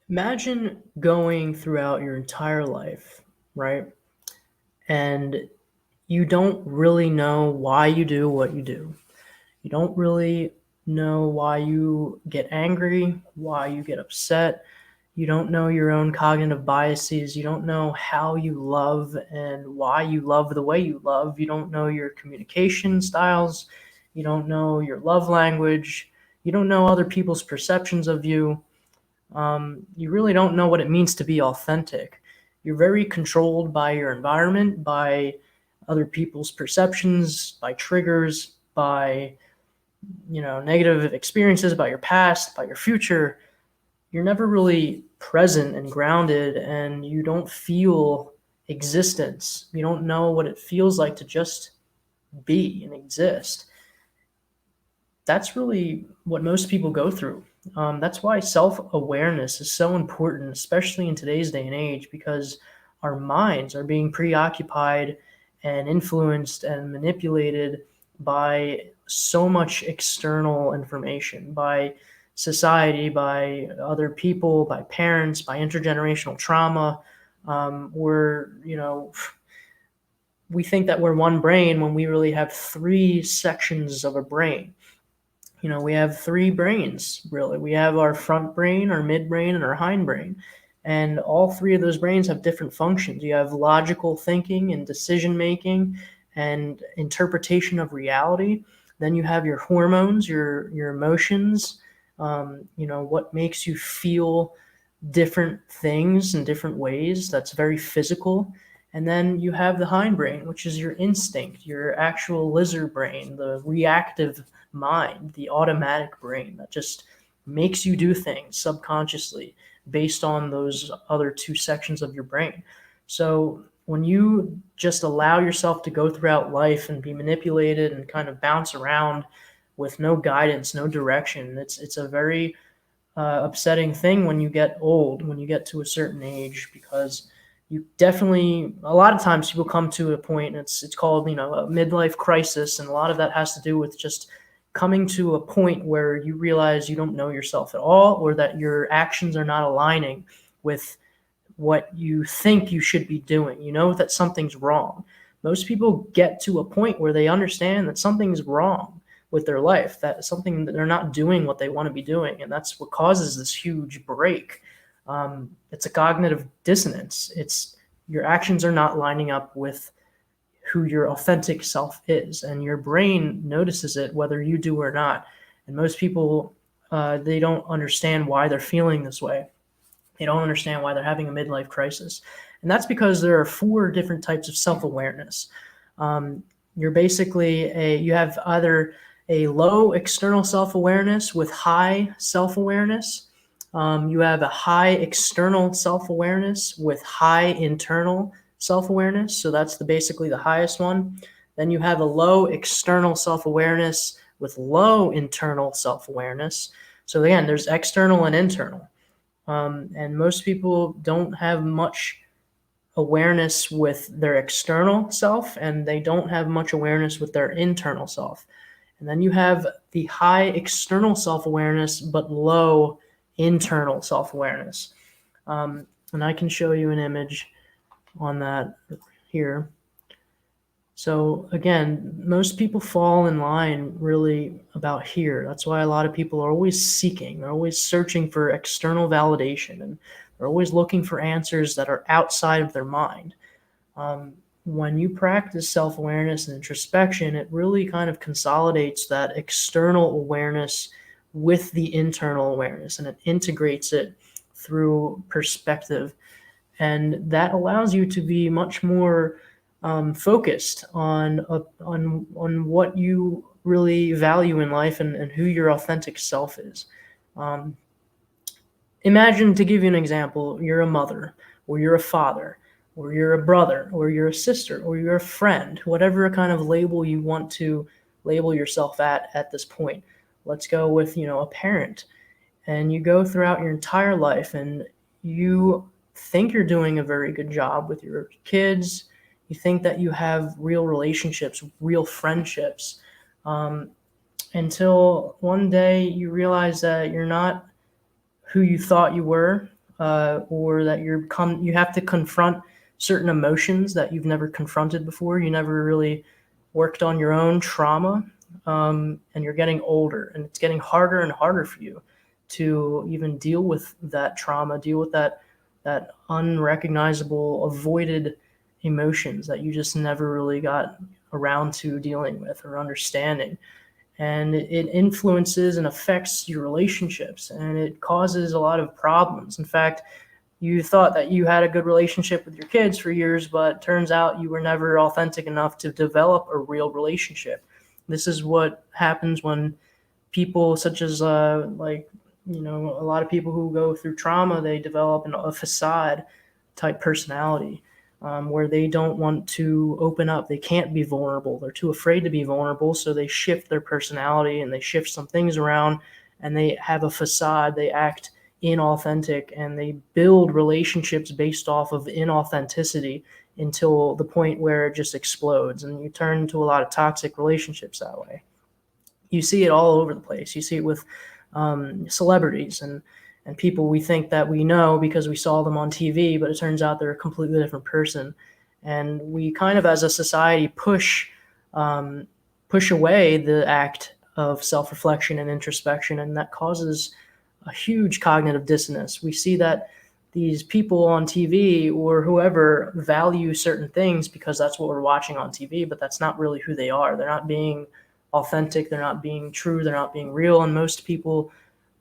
Imagine going throughout your entire life, right? And you don't really know why you do what you do. You don't really know why you get angry, why you get upset. You don't know your own cognitive biases. You don't know how you love and why you love the way you love. You don't know your communication styles. You don't know your love language. You don't know other people's perceptions of you. You really don't know what it means to be authentic. You're very controlled by your environment, by other people's perceptions, by triggers, by negative experiences, by your past, by your future. You're never really present and grounded, and you don't feel existence. You don't know what it feels like to just be and exist. That's really what most people go through. That's why self-awareness is so important, especially in today's day and age, because our minds are being preoccupied and influenced and manipulated by so much external information, by society, by other people, by parents, by intergenerational trauma. We think that we're one brain when we really have three sections of a brain. We have three brains, really. We have our front brain, our midbrain, and our hindbrain. And all three of those brains have different functions. You have logical thinking and decision making and interpretation of reality. Then you have your hormones, your emotions, what makes you feel different things in different ways. That's very physical. And then you have the hindbrain, which is your instinct, your actual lizard brain, the reactive mind, the automatic brain that just makes you do things subconsciously based on those other two sections of your brain. So when you just allow yourself to go throughout life and be manipulated and kind of bounce around with no guidance, no direction, it's a very upsetting thing when you get old, when you get to a certain age, because you definitely, a lot of times people come to a point, and it's called a midlife crisis, and a lot of that has to do with just coming to a point where you realize you don't know yourself at all, or that your actions are not aligning with what you think you should be doing. You know that something's wrong. Most people get to a point where they understand that something's wrong with their life, that something that they're not doing what they want to be doing, and that's what causes this huge break. It's a cognitive dissonance. It's your actions are not lining up with who your authentic self is, and your brain notices it whether you do or not. And most people, they don't understand why they're feeling this way. They don't understand why they're having a midlife crisis. And that's because there are four different types of self-awareness. You're basically you have either a low external self-awareness with high self-awareness. You have a high external self-awareness with high internal self-awareness. So that's basically the highest one. Then you have a low external self-awareness with low internal self-awareness. So again, there's external and internal. And most people don't have much awareness with their external self, and they don't have much awareness with their internal self. And then you have the high external self-awareness, but low internal self-awareness. And I can show you an image on that here. So again, most people fall in line really about here. That's why a lot of people are always seeking, they're always searching for external validation, and they're always looking for answers that are outside of their mind. When you practice self-awareness and introspection, it really kind of consolidates that external awareness with the internal awareness, and it integrates it through perspective. And that allows you to be much more focused on what you really value in life, and who your authentic self is. Um, Imagine, to give you an example, you're a mother, or you're a father, or you're a brother, or you're a sister, or you're a friend, whatever kind of label you want to label yourself at this point. Let's go with, a parent. And you go throughout your entire life, and you think you're doing a very good job with your kids. You think that you have real relationships, real friendships, until one day you realize that you're not who you thought you were. or that you have to confront certain emotions that you've never confronted before. You never really worked on your own trauma, and you're getting older, and it's getting harder and harder for you to even deal with that trauma, deal with that unrecognizable, avoided emotions that you just never really got around to dealing with or understanding. And it influences and affects your relationships, and it causes a lot of problems. In fact, you thought that you had a good relationship with your kids for years, but turns out you were never authentic enough to develop a real relationship. This is what happens when people such as a lot of people who go through trauma, they develop a facade type personality, where they don't want to open up. They can't be vulnerable. They're too afraid to be vulnerable, so they shift their personality and they shift some things around, and they have a facade. They act inauthentic, and they build relationships based off of inauthenticity until the point where it just explodes, and you turn into a lot of toxic relationships that way. You see it all over the place. You see it with celebrities and people we think that we know because we saw them on TV, but it turns out they're a completely different person. And we kind of, as a society, push away the act of self-reflection and introspection, and that causes a huge cognitive dissonance. We see that these people on TV or whoever value certain things because that's what we're watching on TV, but that's not really who they are. They're not being authentic, they're not being true, they're not being real, and most people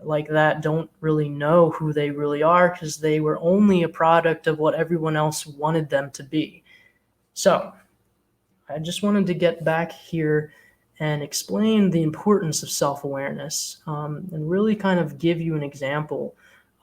like that don't really know who they really are because they were only a product of what everyone else wanted them to be. So I just wanted to get back here and explain the importance of self-awareness, and really kind of give you an example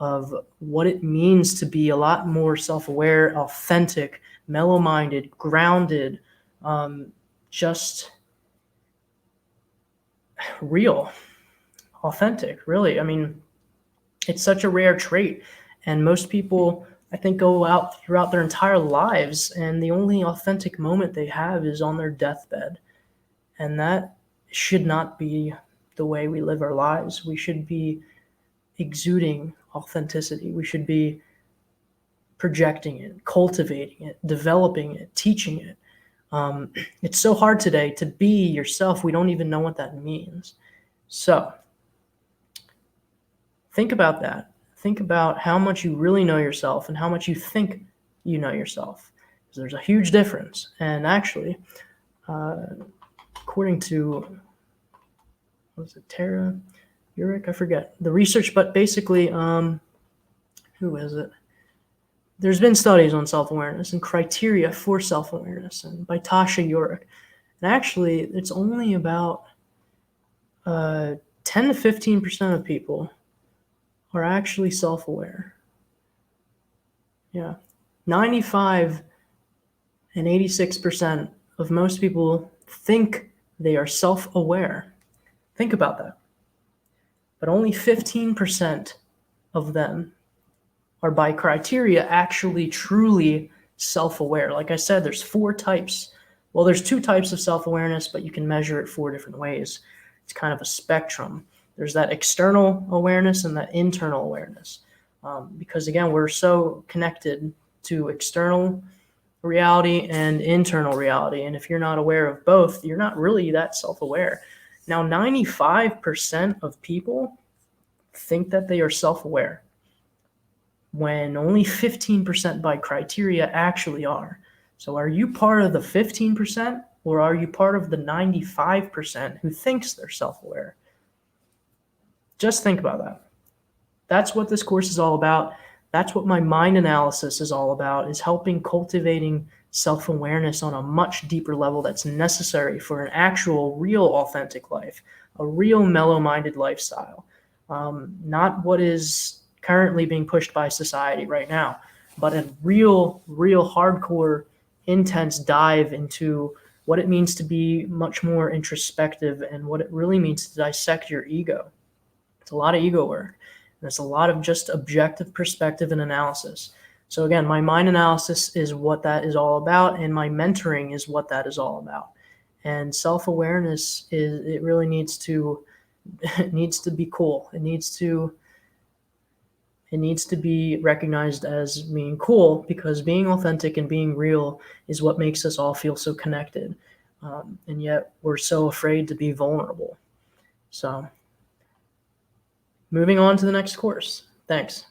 of what it means to be a lot more self-aware, authentic, mellow-minded, grounded, just real, authentic, really. I mean, it's such a rare trait, and most people, I think, go out throughout their entire lives, and the only authentic moment they have is on their deathbed. And that should not be the way we live our lives. We should be exuding authenticity. We should be projecting it, cultivating it, developing it, teaching it. It's so hard today to be yourself. We don't even know what that means. So think about that. Think about how much you really know yourself and how much you think you know yourself. Because there's a huge difference. And actually, according to, what was it, Tara Urich? I forget the research, but basically, who is it? There's been studies on self-awareness and criteria for self-awareness, and by Tasha Urich. And actually, it's only about 10 to 15% of people are actually self-aware. Yeah. 95 and 86% of most people think they are self-aware. Think about that. But only 15% of them are, by criteria, actually truly self-aware. Like I said, there's 4 types. Well, there's 2 types of self-awareness, but you can measure it 4 different ways. It's kind of a spectrum. There's that external awareness and that internal awareness. Because again, we're so connected to external reality and internal reality. And if you're not aware of both, you're not really that self-aware. Now, 95% of people think that they are self-aware, when only 15% by criteria actually are. So are you part of the 15%, or are you part of the 95% who thinks they're self-aware? Just think about that. That's what this course is all about. That's what my mind analysis is all about, is helping cultivating self-awareness on a much deeper level that's necessary for an actual, real, authentic life, a real mellow-minded lifestyle. Not what is currently being pushed by society right now, but a real hardcore, intense dive into what it means to be much more introspective and what it really means to dissect your ego. It's a lot of ego work. And it's a lot of just objective perspective and analysis. So again, my mind analysis is what that is all about, and my mentoring is what that is all about. And self-awareness it really needs to be cool. It needs It needs to be recognized as being cool, because being authentic and being real is what makes us all feel so connected. And yet we're so afraid to be vulnerable. So moving on to the next course. Thanks.